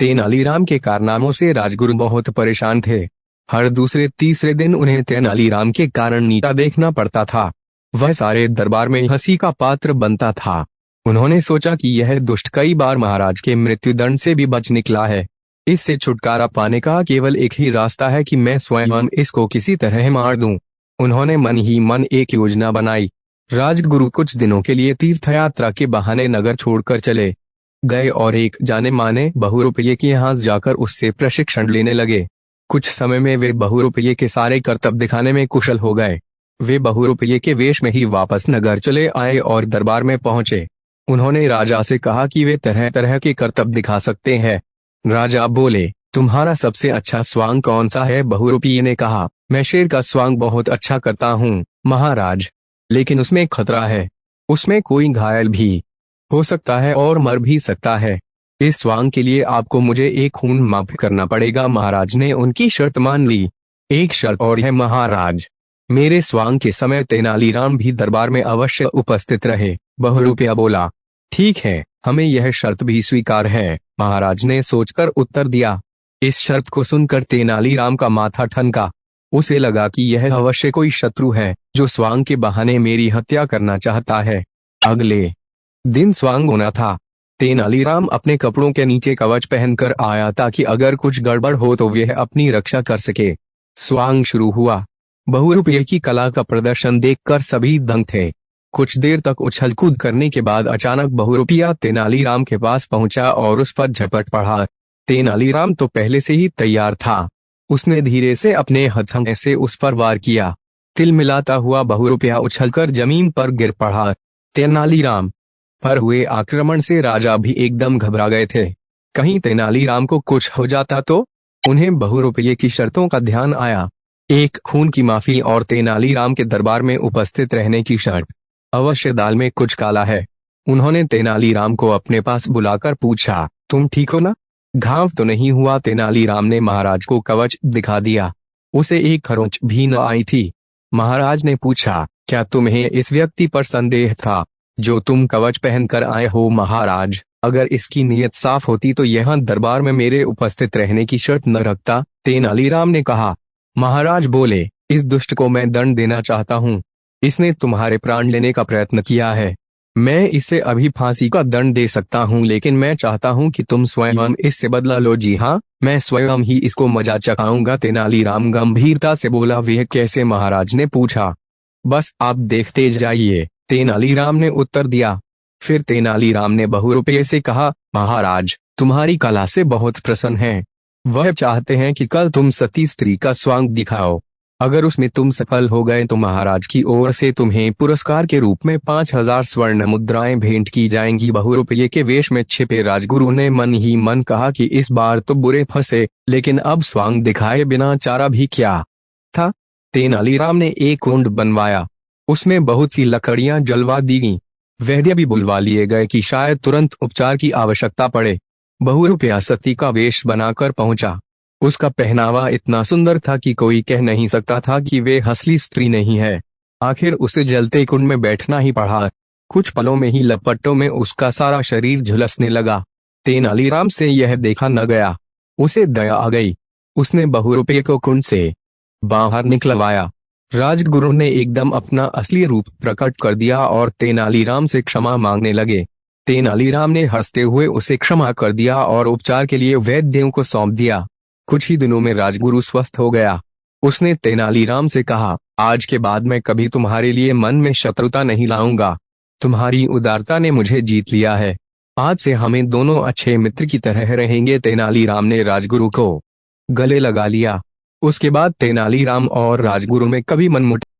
तेनालीराम के कारनामों से राजगुरु बहुत परेशान थे। हर दूसरे तीसरे दिन उन्हें तेनालीराम के कारण नीचा देखना पड़ता था। वह सारे दरबार में हंसी का पात्र बनता था। उन्होंने सोचा कि यह दुष्ट कई बार महाराज के मृत्युदंड से भी बच निकला है। इससे छुटकारा पाने का केवल एक ही रास्ता है कि मैं स्वयं इसको किसी तरह मार दूं। उन्होंने मन ही मन एक योजना बनाई। राजगुरु कुछ दिनों के लिए तीर्थ यात्रा के बहाने नगर छोड़कर चले गए और एक जाने माने बहुरूपये के यहाँ जाकर उससे प्रशिक्षण लेने लगे। कुछ समय में वे बहुरूपये के सारे करतब दिखाने में कुशल हो गए। वे बहुरूपये के वेश में ही वापस नगर चले आए और दरबार में पहुंचे। उन्होंने राजा से कहा कि वे तरह तरह के करतब दिखा सकते हैं। राजा बोले, तुम्हारा सबसे अच्छा स्वांग कौन सा है? बहुरूपये ने कहा, मैं शेर का स्वांग बहुत अच्छा करता हूँ महाराज, लेकिन उसमें खतरा है। उसमें कोई घायल भी हो सकता है और मर भी सकता है। इस स्वांग के लिए आपको मुझे एक खून माफ करना पड़ेगा। महाराज ने उनकी शर्त मान ली। एक शर्त और है महाराज, मेरे स्वांग के समय तेनालीराम भी दरबार में अवश्य उपस्थित रहे। बहुरूपया बोला, ठीक है, हमें यह शर्त भी स्वीकार है। महाराज ने सोचकर उत्तर दिया। इस शर्त को सुनकर तेनालीराम का माथा ठनका। उसे लगा कि यह अवश्य कोई शत्रु है जो स्वांग के बहाने मेरी हत्या करना चाहता है। अगले दिन स्वांग होना था। तेनालीराम अपने कपड़ों के नीचे कवच पहनकर आया ताकि अगर कुछ गड़बड़ हो तो वह अपनी रक्षा कर सके। स्वांग शुरू हुआ। बहुरूपये की कला का प्रदर्शन देखकर सभी दंग थे। कुछ देर तक उछल कूद करने के बाद अचानक बहुरूपया तेनालीराम के पास पहुंचा और उस पर झपट पड़ा। तेनालीराम तो पहले से ही तैयार था। उसने धीरे से अपने हथौड़े से उस पर वार किया। तिलमिलाता हुआ बहुरूपया उछलकर जमीन पर गिर पड़ा। तेनालीराम पर हुए आक्रमण से राजा भी एकदम घबरा गए थे। कहीं तेनालीराम को कुछ हो जाता तो? उन्हें बहुरूपये की शर्तों का ध्यान आया। एक खून की माफी और तेनालीराम के दरबार में उपस्थित रहने की शर्त। अवश्य दाल में कुछ काला है। उन्होंने तेनालीराम को अपने पास बुलाकर पूछा, तुम ठीक हो ना? घाव तो नहीं हुआ? तेनालीराम ने महाराज को कवच दिखा दिया। उसे एक खरोंच भी न आई थी। महाराज ने पूछा, क्या तुम्हें इस व्यक्ति पर संदेह था जो तुम कवच पहनकर आए हो? महाराज, अगर इसकी नीयत साफ होती तो यह दरबार में मेरे उपस्थित रहने की शर्त न रखता। तेनालीराम ने कहा। महाराज बोले, इस दुष्ट को मैं दंड देना चाहता हूँ। इसने तुम्हारे प्राण लेने का प्रयत्न किया है। मैं इसे अभी फांसी का दंड दे सकता हूँ, लेकिन मैं चाहता हूँ कि तुम स्वयं इससे बदला लो। जी हाँ, मैं स्वयं ही इसको मजा चखाऊंगा। तेनालीराम गंभीरता से बोला। वह कैसे? महाराज ने पूछा। बस आप देखते जाइए, तेनालीराम ने उत्तर दिया। फिर तेनालीराम ने बहुरूपये से कहा, महाराज, तुम्हारी कला से बहुत प्रसन्न हैं। वह चाहते हैं कि कल तुम सती स्त्री का स्वांग दिखाओ। अगर उसमें तुम सफल हो गए तो महाराज की ओर से तुम्हें पुरस्कार के रूप में 5000 स्वर्ण मुद्राएं भेंट की जाएंगी। बहुरूपये के वेश में छिपे राजगुरु ने मन ही मन कहा कि इस बार तो बुरे फंसे, लेकिन अब स्वांग दिखाए बिना चारा भी क्या था। तेनालीराम ने एक कुंड बनवाया। उसमें बहुत सी लकड़ियां जलवा दी गईं। वैद्य भी बुलवा लिए गए कि शायद तुरंत उपचार की आवश्यकता पड़े। बहुरूपया सती का वेश बनाकर पहुंचा। उसका पहनावा इतना सुंदर था कि कोई कह नहीं सकता था कि वे असली स्त्री नहीं है। आखिर उसे जलते कुंड में बैठना ही पड़ा। कुछ पलों में ही लपटों में उसका सारा शरीर झुलसने लगा। तेनालीराम से यह देखा न गया। उसे दया आ गई। उसने बहुरूपये को कुंड से बाहर निकलवाया। राजगुरु ने एकदम अपना असली रूप प्रकट कर दिया और तेनालीराम से क्षमा मांगने लगे। तेनालीराम ने हंसते हुए उसे क्षमा कर दिया और उपचार के लिए वैद्यों को सौंप दिया। कुछ ही दिनों में राजगुरु स्वस्थ हो गया। उसने तेनालीराम से कहा, आज के बाद मैं कभी तुम्हारे लिए मन में शत्रुता नहीं लाऊंगा। तुम्हारी उदारता ने मुझे जीत लिया है। आज से हमें दोनों अच्छे मित्र की तरह रहेंगे। तेनालीराम ने राजगुरु को गले लगा लिया। उसके बाद तेनालीराम और राजगुरु में कभी मनमुटाव